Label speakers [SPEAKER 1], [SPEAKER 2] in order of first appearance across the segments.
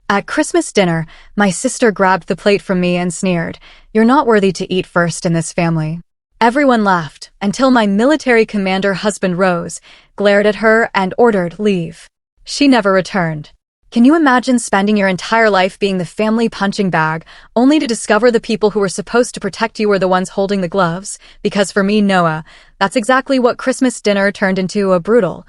[SPEAKER 1] At Christmas dinner, my sister grabbed the plate from me and sneered, "You're not worthy to eat first in this family." Everyone laughed, until my military commander husband rose, glared at her, and ordered, "Leave." She never returned. Can you imagine spending your entire life being the family punching bag, only to discover the people who were supposed to protect you were the ones holding the gloves? Because for me, Noah, that's exactly what Christmas dinner turned into: a brutal,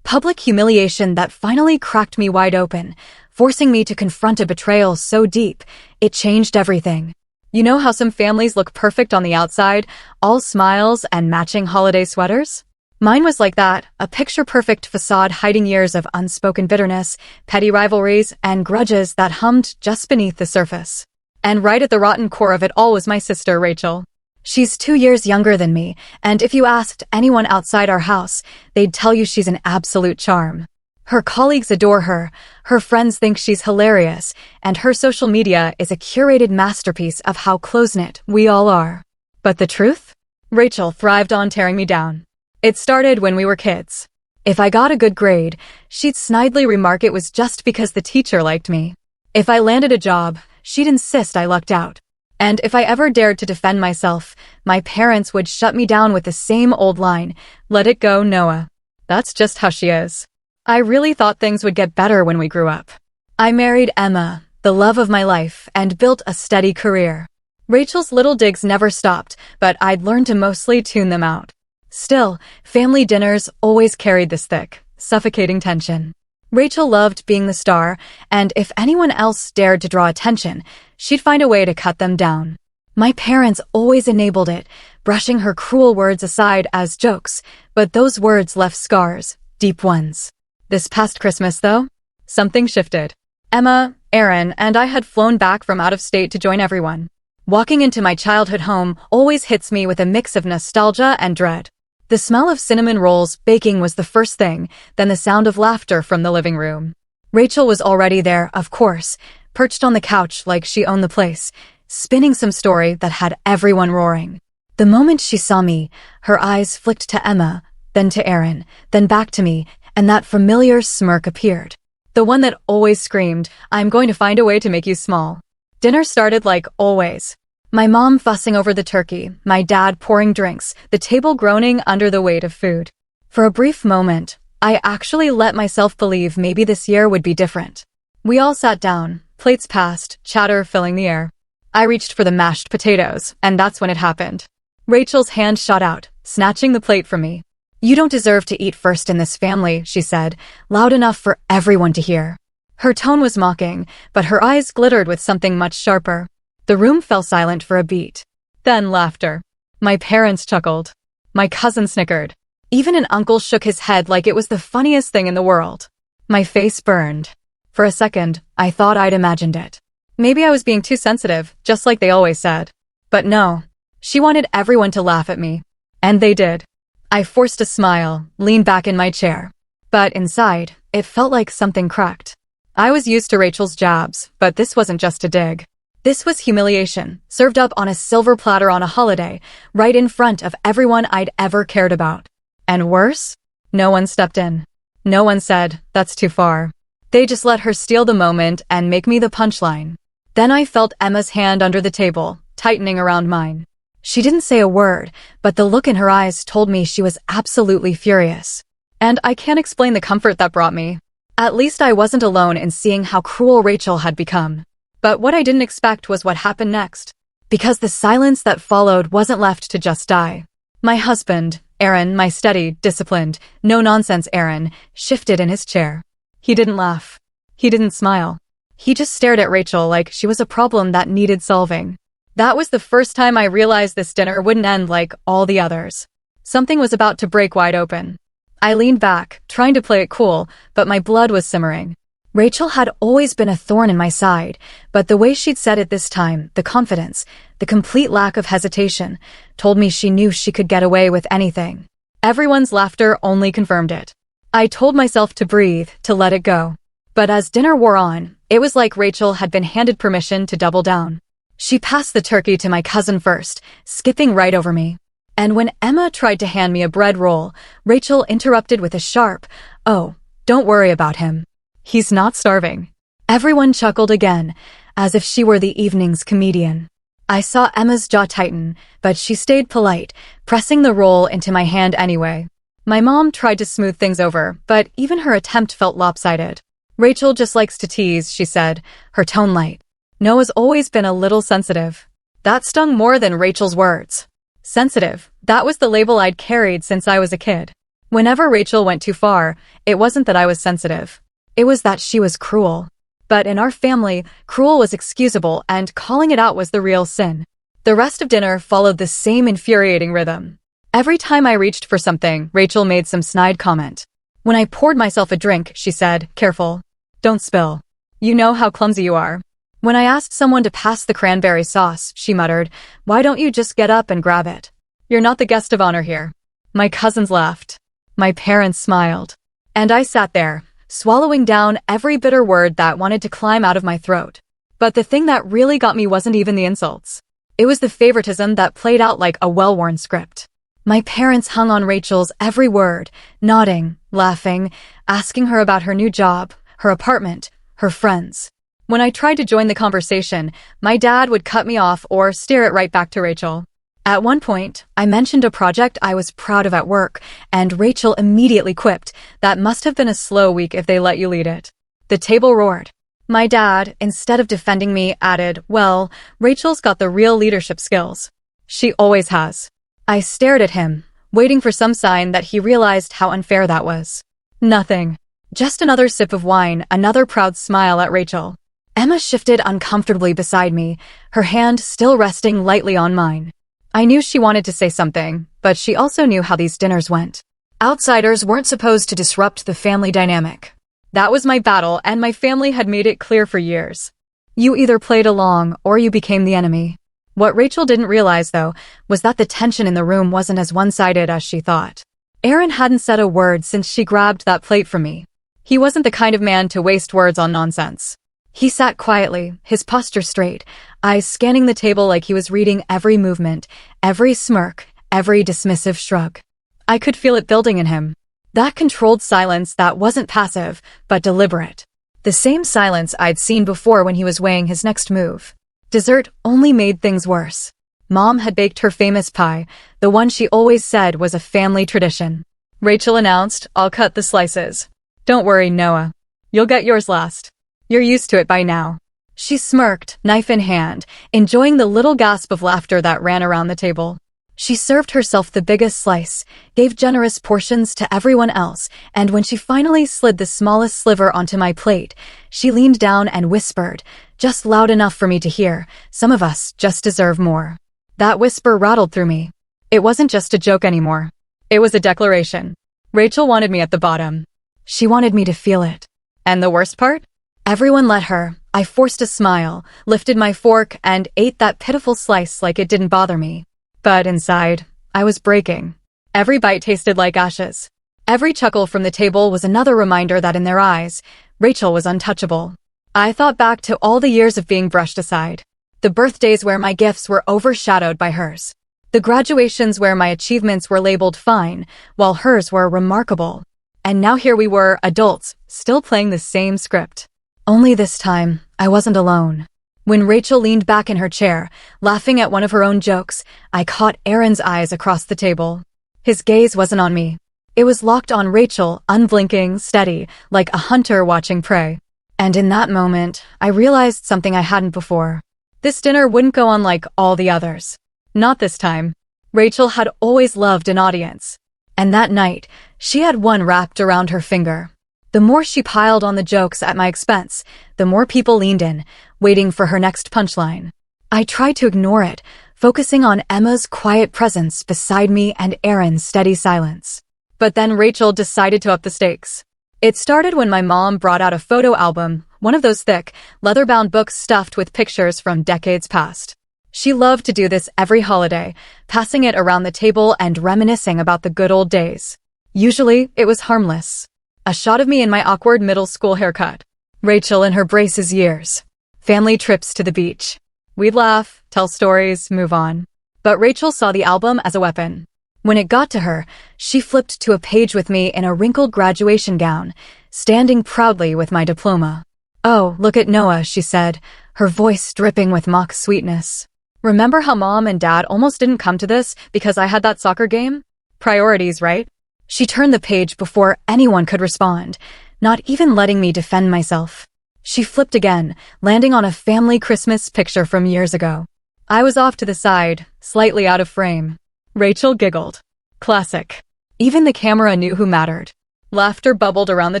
[SPEAKER 1] public humiliation that finally cracked me wide open, forcing me to confront a betrayal so deep, it changed everything. You know how some families look perfect on the outside, all smiles and matching holiday sweaters? Mine was like that, a picture-perfect facade hiding years of unspoken bitterness, petty rivalries, and grudges that hummed just beneath the surface. And right at the rotten core of it all was my sister, Rachel. She's 2 years younger than me, and if you asked anyone outside our house, they'd tell you she's an absolute charm. Her colleagues adore her friends think she's hilarious, and her social media is a curated masterpiece of how close-knit we all are. But the truth? Rachel thrived on tearing me down. It started when we were kids. If I got a good grade, she'd snidely remark it was just because the teacher liked me. If I landed a job, she'd insist I lucked out. And if I ever dared to defend myself, my parents would shut me down with the same old line, "Let it go, Noah." That's just how she is. I really thought things would get better when we grew up. I married Emma, the love of my life, and built a steady career. Rachel's little digs never stopped, but I'd learned to mostly tune them out. Still, family dinners always carried this thick, suffocating tension. Rachel loved being the star, and if anyone else dared to draw attention, she'd find a way to cut them down. My parents always enabled it, brushing her cruel words aside as jokes, but those words left scars, deep ones. This past Christmas, though, something shifted. Emma, Aaron, and I had flown back from out of state to join everyone. Walking into my childhood home always hits me with a mix of nostalgia and dread. The smell of cinnamon rolls baking was the first thing, then the sound of laughter from the living room. Rachel was already there, of course, perched on the couch like she owned the place, spinning some story that had everyone roaring. The moment she saw me, her eyes flicked to Emma, then to Aaron, then back to me, and that familiar smirk appeared. The one that always screamed, "I'm going to find a way to make you small." Dinner started like always. My mom fussing over the turkey, my dad pouring drinks, the table groaning under the weight of food. For a brief moment, I actually let myself believe maybe this year would be different. We all sat down, plates passed, chatter filling the air. I reached for the mashed potatoes, and that's when it happened. Rachel's hand shot out, snatching the plate from me. "You don't deserve to eat first in this family," she said, loud enough for everyone to hear. Her tone was mocking, but her eyes glittered with something much sharper. The room fell silent for a beat. Then laughter. My parents chuckled. My cousin snickered. Even an uncle shook his head like it was the funniest thing in the world. My face burned. For a second, I thought I'd imagined it. Maybe I was being too sensitive, just like they always said. But no. She wanted everyone to laugh at me. And they did. I forced a smile, leaned back in my chair. But inside, it felt like something cracked. I was used to Rachel's jabs, but this wasn't just a dig. This was humiliation, served up on a silver platter on a holiday, right in front of everyone I'd ever cared about. And worse? No one stepped in. No one said, "That's too far." They just let her steal the moment and make me the punchline. Then I felt Emma's hand under the table, tightening around mine. She didn't say a word, but the look in her eyes told me she was absolutely furious. And I can't explain the comfort that brought me. At least I wasn't alone in seeing how cruel Rachel had become. But what I didn't expect was what happened next. Because the silence that followed wasn't left to just die. My husband, Aaron, my steady, disciplined, no-nonsense Aaron, shifted in his chair. He didn't laugh. He didn't smile. He just stared at Rachel like she was a problem that needed solving. That was the first time I realized this dinner wouldn't end like all the others. Something was about to break wide open. I leaned back, trying to play it cool, but my blood was simmering. Rachel had always been a thorn in my side, but the way she'd said it this time, the confidence, the complete lack of hesitation, told me she knew she could get away with anything. Everyone's laughter only confirmed it. I told myself to breathe, to let it go. But as dinner wore on, it was like Rachel had been handed permission to double down. She passed the turkey to my cousin first, skipping right over me. And when Emma tried to hand me a bread roll, Rachel interrupted with a sharp, "Oh, don't worry about him. He's not starving." Everyone chuckled again, as if she were the evening's comedian. I saw Emma's jaw tighten, but she stayed polite, pressing the roll into my hand anyway. My mom tried to smooth things over, but even her attempt felt lopsided. Rachel just likes to tease, she said, her tone light. Noah's always been a little sensitive. That stung more than Rachel's words. Sensitive, that was the label I'd carried since I was a kid. Whenever Rachel went too far, it wasn't that I was sensitive. It was that she was cruel. But in our family, cruel was excusable and calling it out was the real sin. The rest of dinner followed the same infuriating rhythm. Every time I reached for something, Rachel made some snide comment. When I poured myself a drink, she said, "Careful. Don't spill. You know how clumsy you are." When I asked someone to pass the cranberry sauce, she muttered, "Why don't you just get up and grab it? You're not the guest of honor here." My cousins laughed. My parents smiled. And I sat there, swallowing down every bitter word that wanted to climb out of my throat. But the thing that really got me wasn't even the insults. It was the favoritism that played out like a well-worn script. My parents hung on Rachel's every word, nodding, laughing, asking her about her new job, her apartment, her friends. When I tried to join the conversation, my dad would cut me off or steer it right back to Rachel. At one point, I mentioned a project I was proud of at work, and Rachel immediately quipped, "That must have been a slow week if they let you lead it." The table roared. My dad, instead of defending me, added, "Well, Rachel's got the real leadership skills. She always has." I stared at him, waiting for some sign that he realized how unfair that was. Nothing. Just another sip of wine, another proud smile at Rachel. Emma shifted uncomfortably beside me, her hand still resting lightly on mine. I knew she wanted to say something, but she also knew how these dinners went. Outsiders weren't supposed to disrupt the family dynamic. That was my battle, and my family had made it clear for years. You either played along, or you became the enemy. What Rachel didn't realize, though, was that the tension in the room wasn't as one-sided as she thought. Aaron hadn't said a word since she grabbed that plate from me. He wasn't the kind of man to waste words on nonsense. He sat quietly, his posture straight, eyes scanning the table like he was reading every movement, every smirk, every dismissive shrug. I could feel it building in him. That controlled silence that wasn't passive, but deliberate. The same silence I'd seen before when he was weighing his next move. Dessert only made things worse. Mom had baked her famous pie, the one she always said was a family tradition. Rachel announced, "I'll cut the slices. Don't worry, Noah. You'll get yours last. You're used to it by now." She smirked, knife in hand, enjoying the little gasp of laughter that ran around the table. She served herself the biggest slice, gave generous portions to everyone else, and when she finally slid the smallest sliver onto my plate, she leaned down and whispered, just loud enough for me to hear, "Some of us just deserve more." That whisper rattled through me. It wasn't just a joke anymore. It was a declaration. Rachel wanted me at the bottom. She wanted me to feel it. And the worst part? Everyone let her. I forced a smile, lifted my fork, and ate that pitiful slice like it didn't bother me. But inside, I was breaking. Every bite tasted like ashes. Every chuckle from the table was another reminder that in their eyes, Rachel was untouchable. I thought back to all the years of being brushed aside. The birthdays where my gifts were overshadowed by hers. The graduations where my achievements were labeled fine, while hers were remarkable. And now here we were, adults, still playing the same script. Only this time, I wasn't alone. When Rachel leaned back in her chair, laughing at one of her own jokes, I caught Aaron's eyes across the table. His gaze wasn't on me. It was locked on Rachel, unblinking, steady, like a hunter watching prey. And in that moment, I realized something I hadn't before. This dinner wouldn't go on like all the others. Not this time. Rachel had always loved an audience. And that night, she had one wrapped around her finger. The more she piled on the jokes at my expense, the more people leaned in, waiting for her next punchline. I tried to ignore it, focusing on Emma's quiet presence beside me and Aaron's steady silence. But then Rachel decided to up the stakes. It started when my mom brought out a photo album, one of those thick, leather-bound books stuffed with pictures from decades past. She loved to do this every holiday, passing it around the table and reminiscing about the good old days. Usually, it was harmless. A shot of me in my awkward middle school haircut. Rachel in her braces years. Family trips to the beach. We'd laugh, tell stories, move on. But Rachel saw the album as a weapon. When it got to her, she flipped to a page with me in a wrinkled graduation gown, standing proudly with my diploma. "Oh, look at Noah," she said, her voice dripping with mock sweetness. "Remember how Mom and Dad almost didn't come to this because I had that soccer game? Priorities, right?" She turned the page before anyone could respond, not even letting me defend myself. She flipped again, landing on a family Christmas picture from years ago. I was off to the side, slightly out of frame. Rachel giggled. Classic. Even the camera knew who mattered. Laughter bubbled around the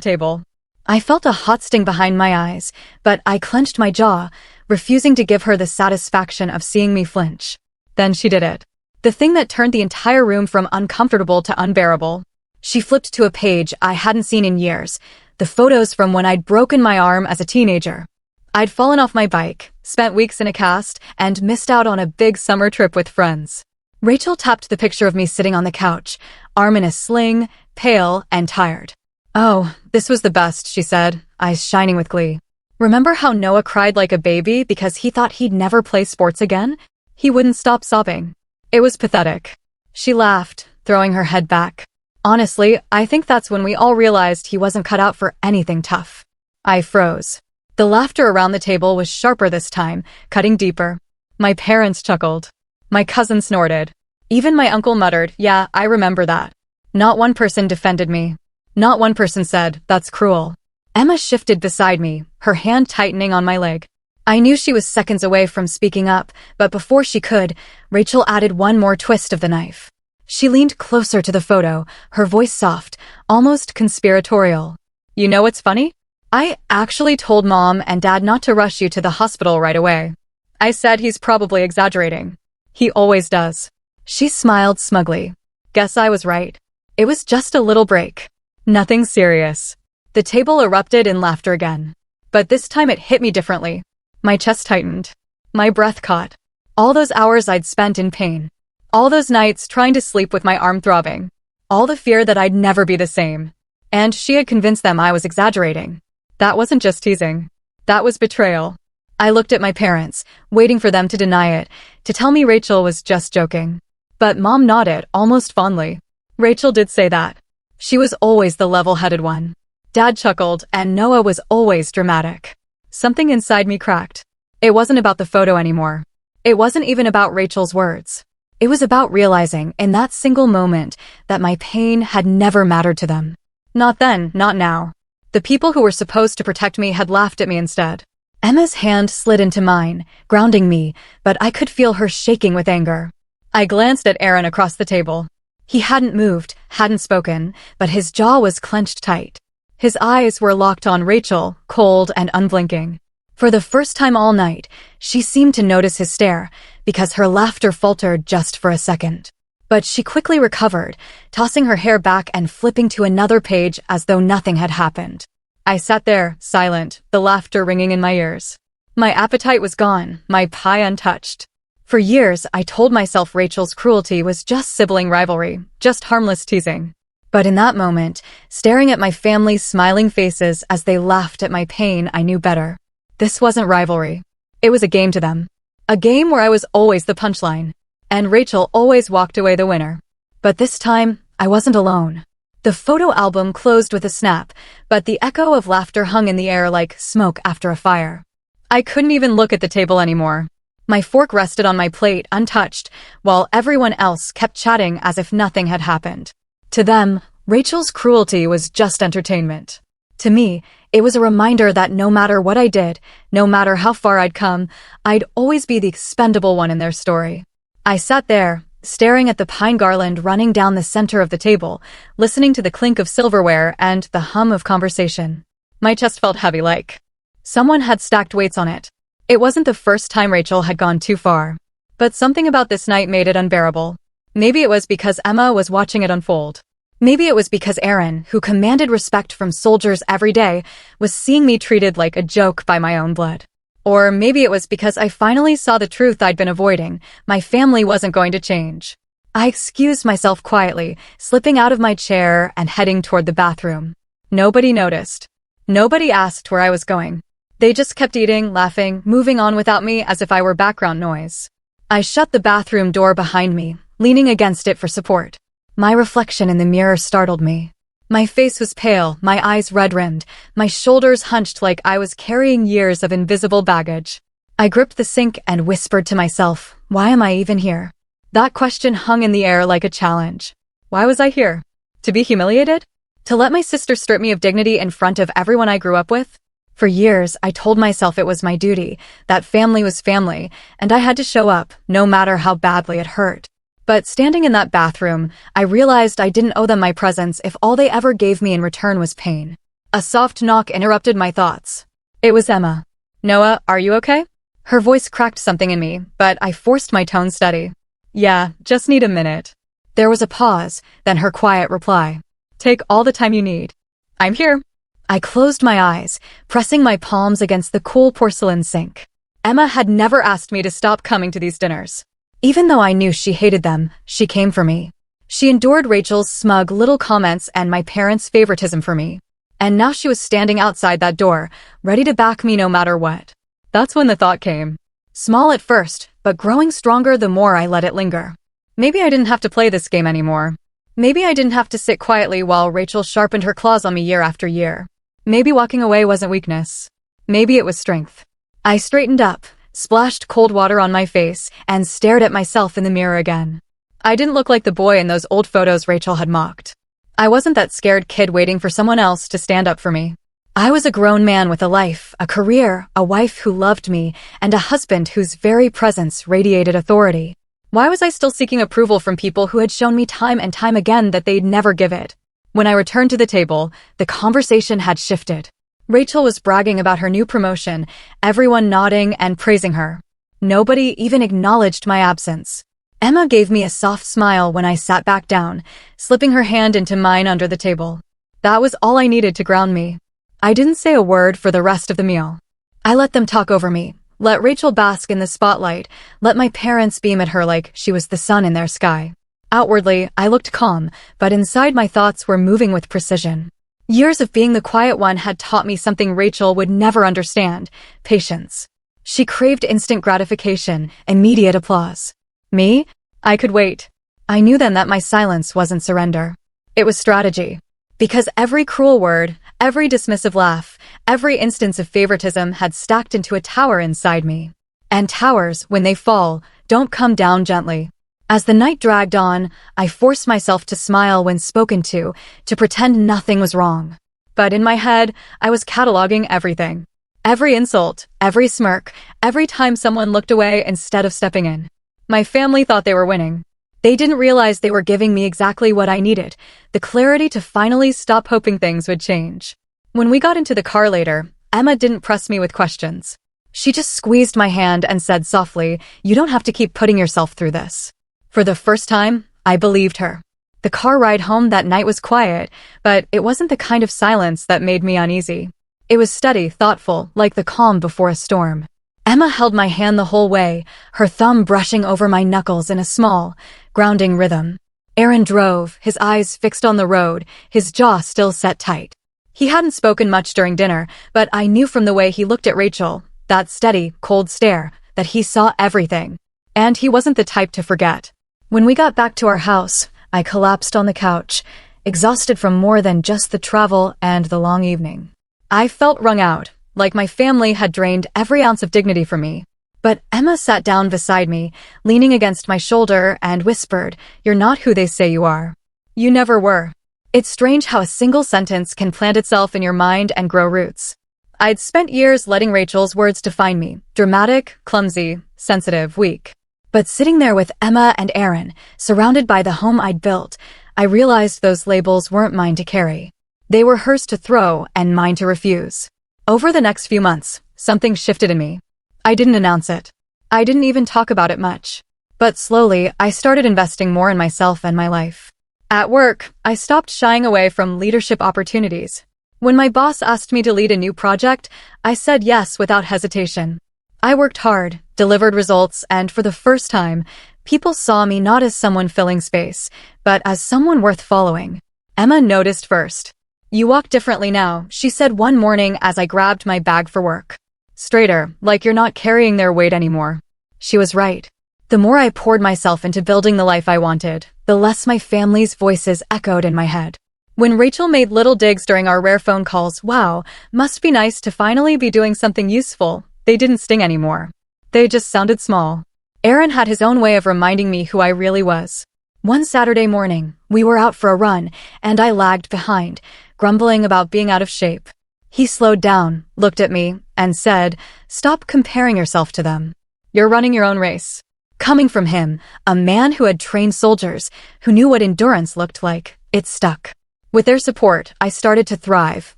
[SPEAKER 1] table. I felt a hot sting behind my eyes, but I clenched my jaw, refusing to give her the satisfaction of seeing me flinch. Then she did it. The thing that turned the entire room from uncomfortable to unbearable. She flipped to a page I hadn't seen in years, the photos from when I'd broken my arm as a teenager. I'd fallen off my bike, spent weeks in a cast, and missed out on a big summer trip with friends. Rachel tapped the picture of me sitting on the couch, arm in a sling, pale and tired. "Oh, this was the best," she said, eyes shining with glee. "Remember how Noah cried like a baby because he thought he'd never play sports again? He wouldn't stop sobbing. It was pathetic." She laughed, throwing her head back. "Honestly, I think that's when we all realized he wasn't cut out for anything tough." I froze. The laughter around the table was sharper this time, cutting deeper. My parents chuckled. My cousin snorted. Even my uncle muttered, "Yeah, I remember that." Not one person defended me. Not one person said, "That's cruel." Emma shifted beside me, her hand tightening on my leg. I knew she was seconds away from speaking up, but before she could, Rachel added one more twist of the knife. She leaned closer to the photo, her voice soft, almost conspiratorial. "You know what's funny? I actually told Mom and Dad not to rush you to the hospital right away. I said he's probably exaggerating. He always does." She smiled smugly. Guess I was right. It was just a little break. Nothing serious. The table erupted in laughter again. But this time it hit me differently. My chest tightened. My breath caught. All those hours I'd spent in pain. All those nights trying to sleep with my arm throbbing. All the fear that I'd never be the same. And she had convinced them I was exaggerating. That wasn't just teasing. That was betrayal. I looked at my parents, waiting for them to deny it, to tell me Rachel was just joking. But Mom nodded, almost fondly. Rachel did say that. She was always the level-headed one. Dad chuckled, and Noah was always dramatic. Something inside me cracked. It wasn't about the photo anymore. It wasn't even about Rachel's words. It was about realizing, in that single moment, that my pain had never mattered to them. Not then, not now. The people who were supposed to protect me had laughed at me instead. Emma's hand slid into mine, grounding me, but I could feel her shaking with anger. I glanced at Aaron across the table. He hadn't moved, hadn't spoken, but his jaw was clenched tight. His eyes were locked on Rachel, cold and unblinking. For the first time all night, she seemed to notice his stare, because her laughter faltered just for a second. But she quickly recovered, tossing her hair back and flipping to another page as though nothing had happened. I sat there, silent, the laughter ringing in my ears. My appetite was gone, my pie untouched. For years, I told myself Rachel's cruelty was just sibling rivalry, just harmless teasing. But in that moment, staring at my family's smiling faces as they laughed at my pain, I knew better. This wasn't rivalry. It was a game to them. A game where I was always the punchline. And Rachel always walked away the winner. But this time, I wasn't alone. The photo album closed with a snap, but the echo of laughter hung in the air like smoke after a fire. I couldn't even look at the table anymore. My fork rested on my plate untouched, while everyone else kept chatting as if nothing had happened. To them, Rachel's cruelty was just entertainment. To me, it was a reminder that no matter what I did, no matter how far I'd come, I'd always be the expendable one in their story. I sat there, staring at the pine garland running down the center of the table, listening to the clink of silverware and the hum of conversation. My chest felt heavy like someone had stacked weights on it. It wasn't the first time Rachel had gone too far. But something about this night made it unbearable. Maybe it was because Emma was watching it unfold. Maybe it was because Aaron, who commanded respect from soldiers every day, was seeing me treated like a joke by my own blood. Or maybe it was because I finally saw the truth I'd been avoiding. My family wasn't going to change. I excused myself quietly, slipping out of my chair and heading toward the bathroom. Nobody noticed. Nobody asked where I was going. They just kept eating, laughing, moving on without me as if I were background noise. I shut the bathroom door behind me, leaning against it for support. My reflection in the mirror startled me. My face was pale, my eyes red-rimmed, my shoulders hunched like I was carrying years of invisible baggage. I gripped the sink and whispered to myself, why am I even here? That question hung in the air like a challenge. Why was I here? To be humiliated? To let my sister strip me of dignity in front of everyone I grew up with? For years, I told myself it was my duty, that family was family, and I had to show up, no matter how badly it hurt. But standing in that bathroom, I realized I didn't owe them my presence if all they ever gave me in return was pain. A soft knock interrupted my thoughts. It was Emma. Noah, are you okay? Her voice cracked something in me, but I forced my tone steady. Yeah, just need a minute. There was a pause, then her quiet reply. Take all the time you need. I'm here. I closed my eyes, pressing my palms against the cool porcelain sink. Emma had never asked me to stop coming to these dinners. Even though I knew she hated them, she came for me. She endured Rachel's smug little comments and my parents' favoritism for me. And now she was standing outside that door, ready to back me no matter what. That's when the thought came. Small at first, but growing stronger the more I let it linger. Maybe I didn't have to play this game anymore. Maybe I didn't have to sit quietly while Rachel sharpened her claws on me year after year. Maybe walking away wasn't weakness. Maybe it was strength. I straightened up, splashed cold water on my face, and stared at myself in the mirror again. I didn't look like the boy in those old photos Rachel had mocked. I wasn't that scared kid waiting for someone else to stand up for me. I was a grown man with a life, a career, a wife who loved me, and a husband whose very presence radiated authority. Why was I still seeking approval from people who had shown me time and time again that they'd never give it? When I returned to the table, the conversation had shifted. Rachel was bragging about her new promotion, everyone nodding and praising her. Nobody even acknowledged my absence. Emma gave me a soft smile when I sat back down, slipping her hand into mine under the table. That was all I needed to ground me. I didn't say a word for the rest of the meal. I let them talk over me, let Rachel bask in the spotlight, let my parents beam at her like she was the sun in their sky. Outwardly, I looked calm, but inside my thoughts were moving with precision. Years of being the quiet one had taught me something Rachel would never understand: patience. She craved instant gratification, immediate applause. Me? I could wait. I knew then that my silence wasn't surrender. It was strategy. Because every cruel word, every dismissive laugh, every instance of favoritism had stacked into a tower inside me. And towers, when they fall, don't come down gently. As the night dragged on, I forced myself to smile when spoken to pretend nothing was wrong. But in my head, I was cataloging everything. Every insult, every smirk, every time someone looked away instead of stepping in. My family thought they were winning. They didn't realize they were giving me exactly what I needed, the clarity to finally stop hoping things would change. When we got into the car later, Emma didn't press me with questions. She just squeezed my hand and said softly, "You don't have to keep putting yourself through this." For the first time, I believed her. The car ride home that night was quiet, but it wasn't the kind of silence that made me uneasy. It was steady, thoughtful, like the calm before a storm. Emma held my hand the whole way, her thumb brushing over my knuckles in a small, grounding rhythm. Aaron drove, his eyes fixed on the road, his jaw still set tight. He hadn't spoken much during dinner, but I knew from the way he looked at Rachel, that steady, cold stare, that he saw everything. And he wasn't the type to forget. When we got back to our house, I collapsed on the couch, exhausted from more than just the travel and the long evening. I felt wrung out, like my family had drained every ounce of dignity from me. But Emma sat down beside me, leaning against my shoulder, and whispered, "You're not who they say you are. You never were." It's strange how a single sentence can plant itself in your mind and grow roots. I'd spent years letting Rachel's words define me: dramatic, clumsy, sensitive, weak. But sitting there with Emma and Aaron, surrounded by the home I'd built, I realized those labels weren't mine to carry. They were hers to throw and mine to refuse. Over the next few months, something shifted in me. I didn't announce it. I didn't even talk about it much. But slowly, I started investing more in myself and my life. At work, I stopped shying away from leadership opportunities. When my boss asked me to lead a new project, I said yes without hesitation. I worked hard, delivered results, and for the first time, people saw me not as someone filling space, but as someone worth following. Emma noticed first. "You walk differently now," she said one morning as I grabbed my bag for work. "Straighter, like you're not carrying their weight anymore." She was right. The more I poured myself into building the life I wanted, the less my family's voices echoed in my head. When Rachel made little digs during our rare phone calls, wow, must be nice to finally be doing something useful, they didn't sting anymore. They just sounded small. Aaron had his own way of reminding me who I really was. One Saturday morning, we were out for a run, and I lagged behind, grumbling about being out of shape. He slowed down, looked at me, and said, "Stop comparing yourself to them. You're running your own race." Coming from him, a man who had trained soldiers, who knew what endurance looked like, it stuck. With their support, I started to thrive,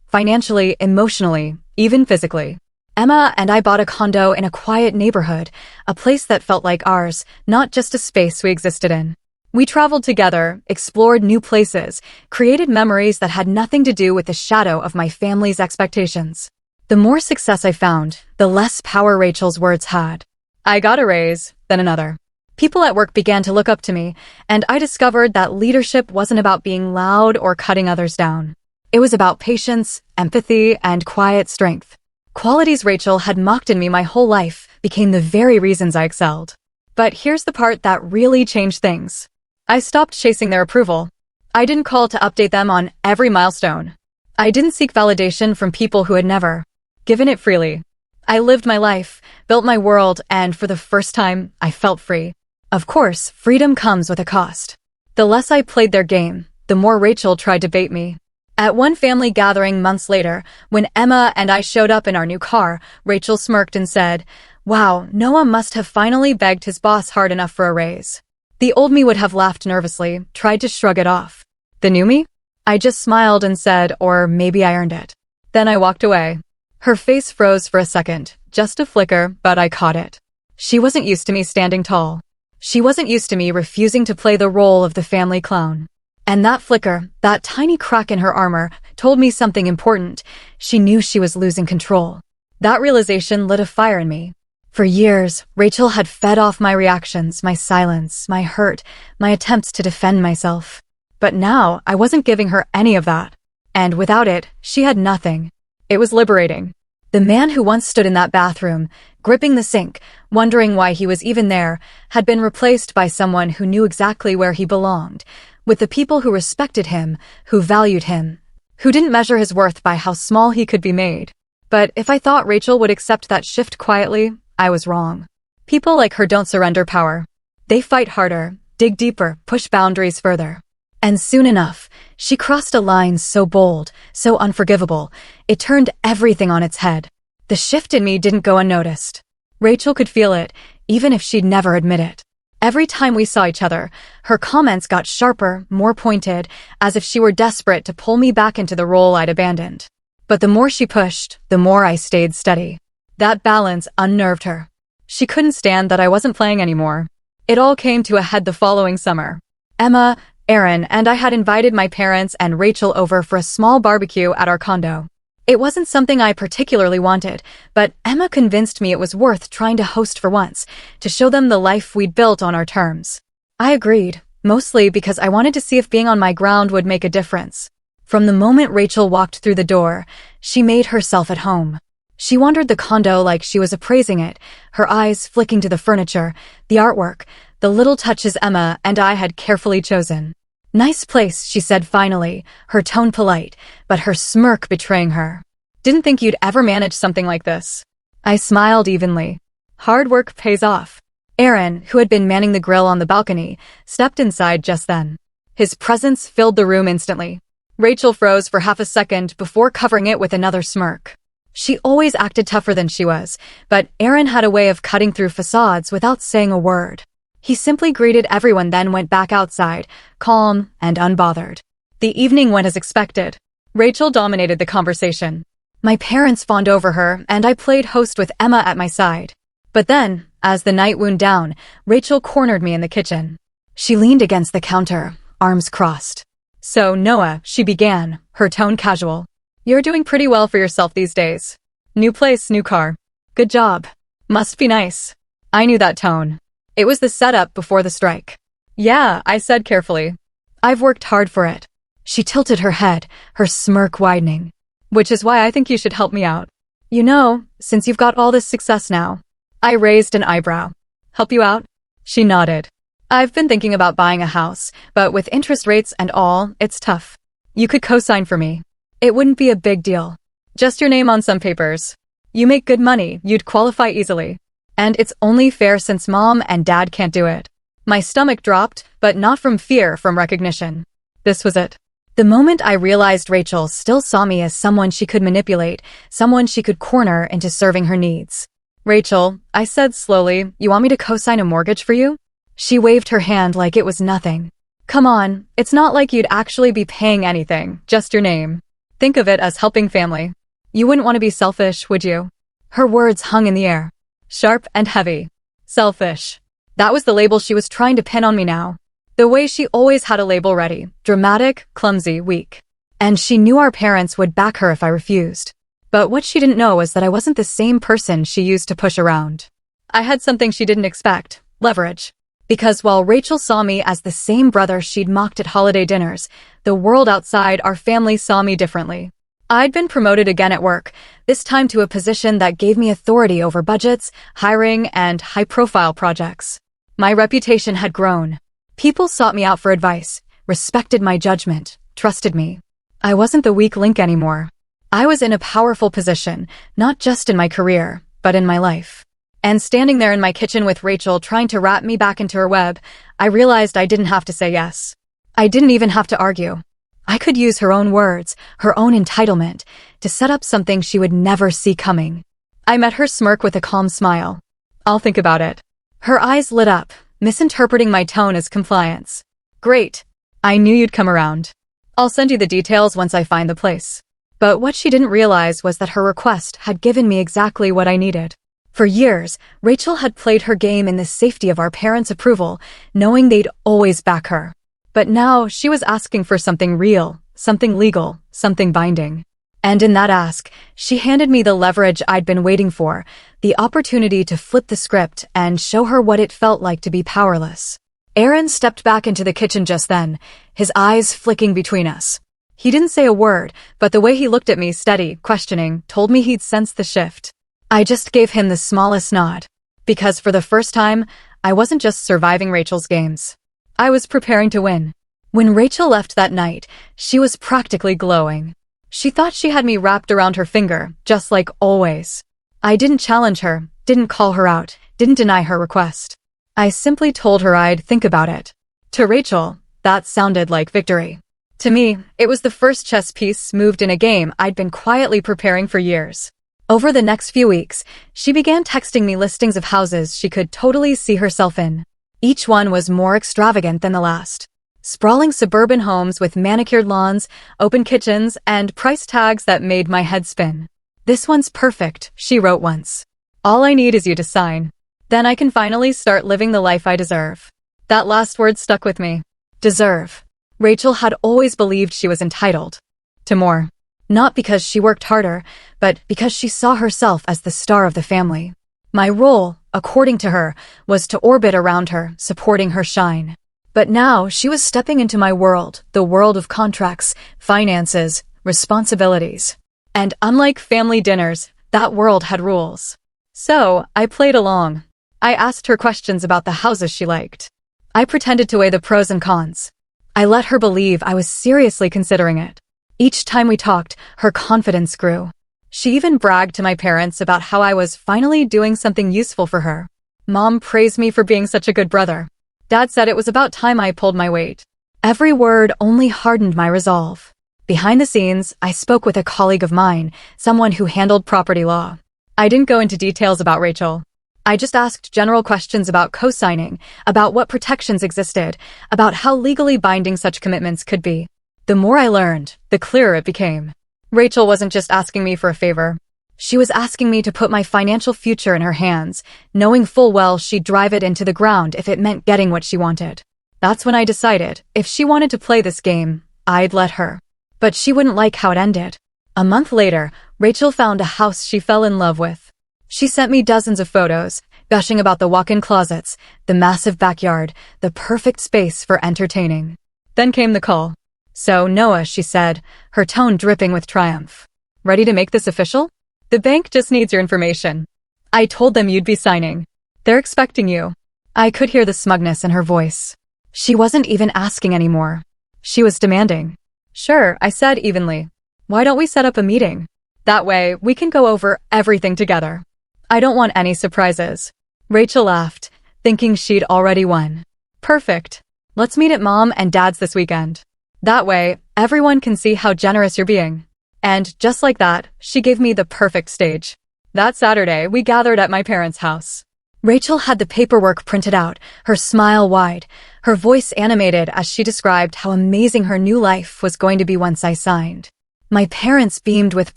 [SPEAKER 1] financially, emotionally, even physically. Emma and I bought a condo in a quiet neighborhood, a place that felt like ours, not just a space we existed in. We traveled together, explored new places, created memories that had nothing to do with the shadow of my family's expectations. The more success I found, the less power Rachel's words had. I got a raise, then another. People at work began to look up to me, and I discovered that leadership wasn't about being loud or cutting others down. It was about patience, empathy, and quiet strength. Qualities Rachel had mocked in me my whole life became the very reasons I excelled. But here's the part that really changed things. I stopped chasing their approval. I didn't call to update them on every milestone. I didn't seek validation from people who had never given it freely. I lived my life, built my world, and for the first time, I felt free. Of course, freedom comes with a cost. The less I played their game, the more Rachel tried to bait me. At one family gathering months later, when Emma and I showed up in our new car, Rachel smirked and said, "Wow, Noah must have finally begged his boss hard enough for a raise." The old me would have laughed nervously, tried to shrug it off. The new me? I just smiled and said, "Or maybe I earned it." Then I walked away. Her face froze for a second, just a flicker, but I caught it. She wasn't used to me standing tall. She wasn't used to me refusing to play the role of the family clown. And that flicker, that tiny crack in her armor, told me something important. She knew she was losing control. That realization lit a fire in me. For years, Rachel had fed off my reactions, my silence, my hurt, my attempts to defend myself. But now, I wasn't giving her any of that. And without it, she had nothing. It was liberating. The man who once stood in that bathroom, gripping the sink, wondering why he was even there, had been replaced by someone who knew exactly where he belonged, with the people who respected him, who valued him, who didn't measure his worth by how small he could be made. But if I thought Rachel would accept that shift quietly, I was wrong. People like her don't surrender power. They fight harder, dig deeper, push boundaries further. And soon enough, she crossed a line so bold, so unforgivable, it turned everything on its head. The shift in me didn't go unnoticed. Rachel could feel it, even if she'd never admit it. Every time we saw each other, her comments got sharper, more pointed, as if she were desperate to pull me back into the role I'd abandoned. But the more she pushed, the more I stayed steady. That balance unnerved her. She couldn't stand that I wasn't playing anymore. It all came to a head the following summer. Emma, Aaron, and I had invited my parents and Rachel over for a small barbecue at our condo. It wasn't something I particularly wanted, but Emma convinced me it was worth trying to host for once, to show them the life we'd built on our terms. I agreed, mostly because I wanted to see if being on my ground would make a difference. From the moment Rachel walked through the door, she made herself at home. She wandered the condo like she was appraising it, her eyes flicking to the furniture, the artwork, the little touches Emma and I had carefully chosen. "Nice place," she said finally, her tone polite, but her smirk betraying her. "Didn't think you'd ever manage something like this." I smiled evenly. Hard work pays off. Aaron, who had been manning the grill on the balcony, stepped inside just then. His presence filled the room instantly. Rachel froze for half a second before covering it with another smirk. She always acted tougher than she was, but Aaron had a way of cutting through facades without saying a word. He simply greeted everyone, then went back outside, calm and unbothered. The evening went as expected. Rachel dominated the conversation. My parents fawned over her, and I played host with Emma at my side. But then, as the night wound down, Rachel cornered me in the kitchen. She leaned against the counter, arms crossed. "So, Noah," she began, her tone casual. "You're doing pretty well for yourself these days. New place, new car. Good job. Must be nice." I knew that tone. It was the setup before the strike. "Yeah," I said carefully. "I've worked hard for it." She tilted her head, her smirk widening. "Which is why I think you should help me out. You know, since you've got all this success now." I raised an eyebrow. "Help you out?" She nodded. "I've been thinking about buying a house, but with interest rates and all, it's tough." You could co-sign for me. It wouldn't be a big deal. Just your name on some papers. You make good money, you'd qualify easily. And it's only fair since mom and dad can't do it. My stomach dropped, but not from fear, from recognition. This was it. The moment I realized Rachel still saw me as someone she could manipulate, someone she could corner into serving her needs. Rachel, I said slowly, you want me to co-sign a mortgage for you? She waved her hand like it was nothing. Come on, it's not like you'd actually be paying anything, just your name. Think of it as helping family. You wouldn't want to be selfish, would you? Her words hung in the air. Sharp and heavy. Selfish. That was the label she was trying to pin on me now. The way she always had a label ready. Dramatic, clumsy, weak. And she knew our parents would back her if I refused. But what she didn't know was that I wasn't the same person she used to push around. I had something she didn't expect. Leverage. Because while Rachel saw me as the same brother she'd mocked at holiday dinners, the world outside our family saw me differently. I'd been promoted again at work, this time to a position that gave me authority over budgets, hiring, and high-profile projects. My reputation had grown. People sought me out for advice, respected my judgment, trusted me. I wasn't the weak link anymore. I was in a powerful position, not just in my career, but in my life. And standing there in my kitchen with Rachel trying to wrap me back into her web, I realized I didn't have to say yes. I didn't even have to argue. I could use her own words, her own entitlement, to set up something she would never see coming. I met her smirk with a calm smile. I'll think about it. Her eyes lit up, misinterpreting my tone as compliance. Great. I knew you'd come around. I'll send you the details once I find the place. But what she didn't realize was that her request had given me exactly what I needed. For years, Rachel had played her game in the safety of our parents' approval, knowing they'd always back her. But now she was asking for something real, something legal, something binding. And in that ask, she handed me the leverage I'd been waiting for, the opportunity to flip the script and show her what it felt like to be powerless. Aaron stepped back into the kitchen just then, his eyes flicking between us. He didn't say a word, but the way he looked at me, steady, questioning, told me he'd sensed the shift. I just gave him the smallest nod. Because for the first time, I wasn't just surviving Rachel's games. I was preparing to win. When Rachel left that night, she was practically glowing. She thought she had me wrapped around her finger, just like always. I didn't challenge her, didn't call her out, didn't deny her request. I simply told her I'd think about it. To Rachel, that sounded like victory. To me, it was the first chess piece moved in a game I'd been quietly preparing for years. Over the next few weeks, she began texting me listings of houses she could totally see herself in. Each one was more extravagant than the last. Sprawling suburban homes with manicured lawns, open kitchens, and price tags that made my head spin. This one's perfect, she wrote once. All I need is you to sign. Then I can finally start living the life I deserve. That last word stuck with me. Deserve. Rachel had always believed she was entitled to more. Not because she worked harder, but because she saw herself as the star of the family. My role, according to her, was to orbit around her, supporting her shine. But now she was stepping into my world, the world of contracts, finances, responsibilities. And unlike family dinners, that world had rules. So, I played along. I asked her questions about the houses she liked. I pretended to weigh the pros and cons. I let her believe I was seriously considering it. Each time we talked, her confidence grew. She even bragged to my parents about how I was finally doing something useful for her. Mom praised me for being such a good brother. Dad said it was about time I pulled my weight. Every word only hardened my resolve. Behind the scenes, I spoke with a colleague of mine, someone who handled property law. I didn't go into details about Rachel. I just asked general questions about co-signing, about what protections existed, about how legally binding such commitments could be. The more I learned, the clearer it became. Rachel wasn't just asking me for a favor. She was asking me to put my financial future in her hands, knowing full well she'd drive it into the ground if it meant getting what she wanted. That's when I decided, if she wanted to play this game, I'd let her. But she wouldn't like how it ended. A month later, Rachel found a house she fell in love with. She sent me dozens of photos, gushing about the walk-in closets, the massive backyard, the perfect space for entertaining. Then came the call. So, Noah, she said, her tone dripping with triumph. Ready to make this official? The bank just needs your information. I told them you'd be signing. They're expecting you. I could hear the smugness in her voice. She wasn't even asking anymore. She was demanding. Sure, I said evenly. Why don't we set up a meeting? That way, we can go over everything together. I don't want any surprises. Rachel laughed, thinking she'd already won. Perfect. Let's meet at Mom and Dad's this weekend. That way, everyone can see how generous you're being. And just like that, she gave me the perfect stage. That Saturday, we gathered at my parents' house. Rachel had the paperwork printed out, her smile wide, her voice animated as she described how amazing her new life was going to be once I signed. My parents beamed with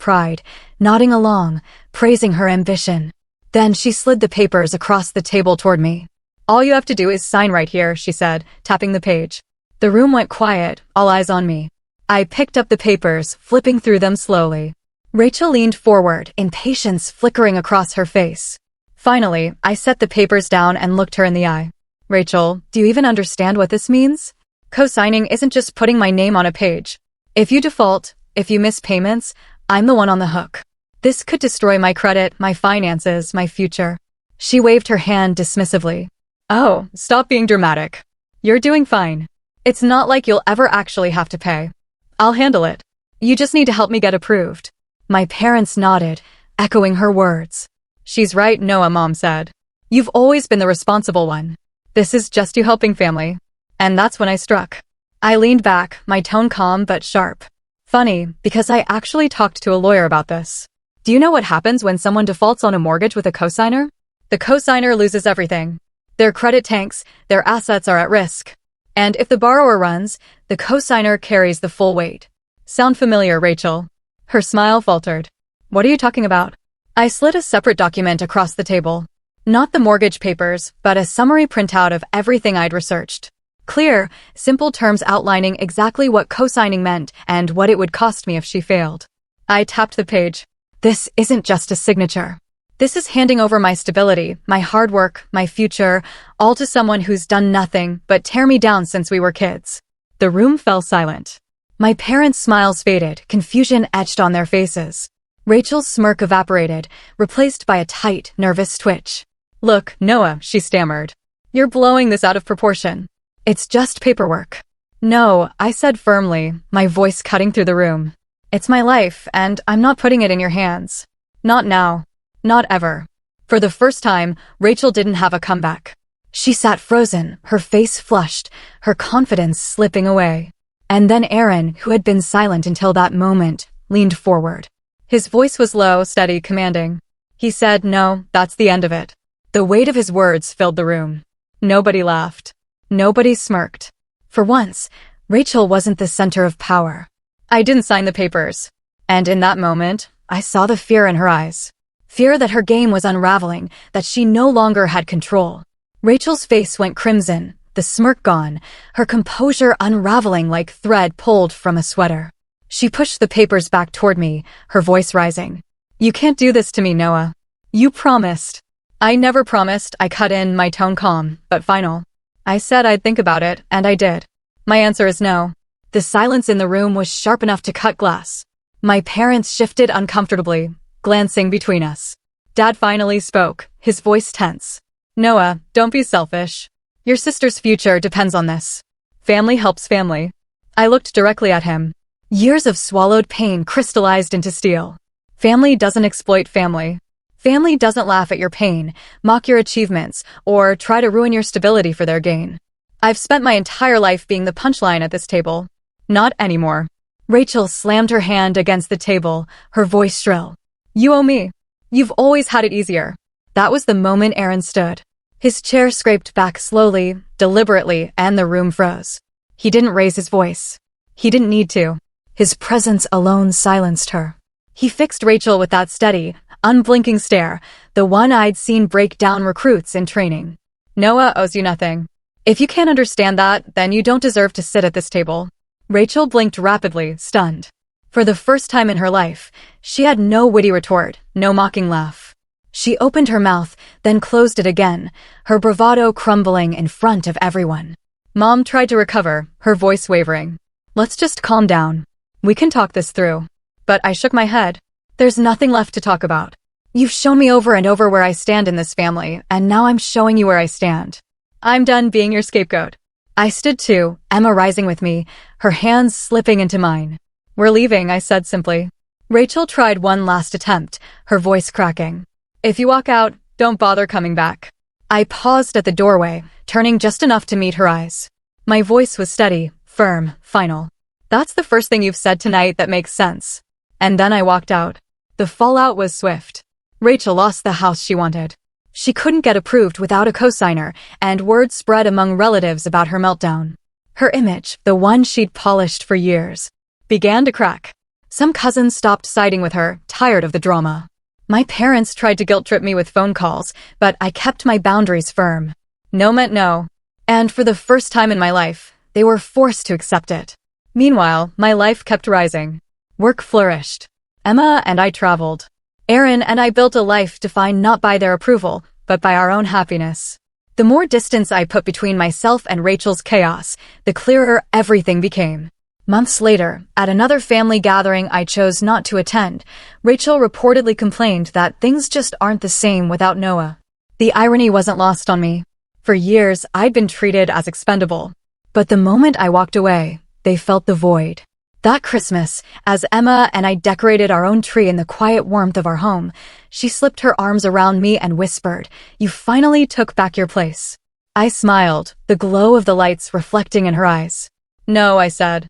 [SPEAKER 1] pride, nodding along, praising her ambition. Then she slid the papers across the table toward me. All you have to do is sign right here, she said, tapping the page. The room went quiet, all eyes on me. I picked up the papers, flipping through them slowly. Rachel leaned forward, impatience flickering across her face. Finally, I set the papers down and looked her in the eye. Rachel, do you even understand what this means? Co-signing isn't just putting my name on a page. If you default, if you miss payments, I'm the one on the hook. This could destroy my credit, my finances, my future. She waved her hand dismissively. Oh, stop being dramatic. You're doing fine. It's not like you'll ever actually have to pay. I'll handle it. You just need to help me get approved. My parents nodded, echoing her words. She's right, Noah, Mom said. You've always been the responsible one. This is just you helping family. And that's when I struck. I leaned back, my tone calm but sharp. Funny, because I actually talked to a lawyer about this. Do you know what happens when someone defaults on a mortgage with a cosigner? The cosigner loses everything. Their credit tanks, their assets are at risk. And if the borrower runs, the cosigner carries the full weight. Sound familiar, Rachel? Her smile faltered. What are you talking about? I slid a separate document across the table. Not the mortgage papers, but a summary printout of everything I'd researched. Clear, simple terms outlining exactly what co-signing meant and what it would cost me if she failed. I tapped the page. This isn't just a signature. This is handing over my stability, my hard work, my future, all to someone who's done nothing but tear me down since we were kids. The room fell silent. My parents' smiles faded, confusion etched on their faces. Rachel's smirk evaporated, replaced by a tight, nervous twitch. Look, Noah, she stammered. You're blowing this out of proportion. It's just paperwork. No, I said firmly, my voice cutting through the room. It's my life, and I'm not putting it in your hands. Not now. Not ever. For the first time, Rachel didn't have a comeback. She sat frozen, her face flushed, her confidence slipping away. And then Aaron, who had been silent until that moment, leaned forward. His voice was low, steady, commanding. He said, no, that's the end of it. The weight of his words filled the room. Nobody laughed. Nobody smirked. For once, Rachel wasn't the center of power. I didn't sign the papers. And in that moment, I saw the fear in her eyes. Fear that her game was unraveling, that she no longer had control. Rachel's face went crimson, the smirk gone, her composure unraveling like thread pulled from a sweater. She pushed the papers back toward me, her voice rising. You can't do this to me, Noah. You promised. I never promised, I cut in, my tone calm, but final. I said I'd think about it, and I did. My answer is no. The silence in the room was sharp enough to cut glass. My parents shifted uncomfortably, glancing between us. Dad finally spoke, his voice tense. Noah, don't be selfish. Your sister's future depends on this. Family helps family. I looked directly at him. Years of swallowed pain crystallized into steel. Family doesn't exploit family. Family doesn't laugh at your pain, mock your achievements, or try to ruin your stability for their gain. I've spent my entire life being the punchline at this table. Not anymore. Rachel slammed her hand against the table, her voice shrill. You owe me. You've always had it easier. That was the moment Aaron stood. His chair scraped back slowly, deliberately, and the room froze. He didn't raise his voice. He didn't need to. His presence alone silenced her. He fixed Rachel with that steady, unblinking stare, the one I'd seen break down recruits in training. Noah owes you nothing. If you can't understand that, then you don't deserve to sit at this table. Rachel blinked rapidly, stunned. For the first time in her life, she had no witty retort, no mocking laugh. She opened her mouth, then closed it again, her bravado crumbling in front of everyone. Mom tried to recover, her voice wavering. Let's just calm down. We can talk this through. But I shook my head. There's nothing left to talk about. You've shown me over and over where I stand in this family, and now I'm showing you where I stand. I'm done being your scapegoat. I stood too, Emma rising with me, her hands slipping into mine. We're leaving, I said simply. Rachel tried one last attempt, her voice cracking. If you walk out, don't bother coming back. I paused at the doorway, turning just enough to meet her eyes. My voice was steady, firm, final. That's the first thing you've said tonight that makes sense. And then I walked out. The fallout was swift. Rachel lost the house she wanted. She couldn't get approved without a cosigner, and word spread among relatives about her meltdown. Her image, the one she'd polished for years, began to crack. Some cousins stopped siding with her, tired of the drama. My parents tried to guilt-trip me with phone calls, but I kept my boundaries firm. No meant no. And for the first time in my life, they were forced to accept it. Meanwhile, my life kept rising. Work flourished. Emma and I traveled. Aaron and I built a life defined not by their approval, but by our own happiness. The more distance I put between myself and Rachel's chaos, the clearer everything became. Months later, at another family gathering I chose not to attend, Rachel reportedly complained that things just aren't the same without Noah. The irony wasn't lost on me. For years, I'd been treated as expendable. But the moment I walked away, they felt the void. That Christmas, as Emma and I decorated our own tree in the quiet warmth of our home, she slipped her arms around me and whispered, "You finally took back your place." I smiled, the glow of the lights reflecting in her eyes. "No," I said.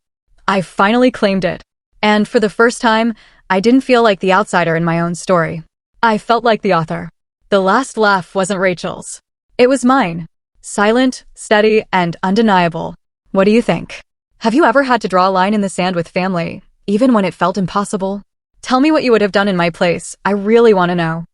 [SPEAKER 1] "I finally claimed it." And for the first time, I didn't feel like the outsider in my own story. I felt like the author. The last laugh wasn't Rachel's. It was mine. Silent, steady, and undeniable. What do you think? Have you ever had to draw a line in the sand with family, even when it felt impossible? Tell me what you would have done in my place. I really want to know.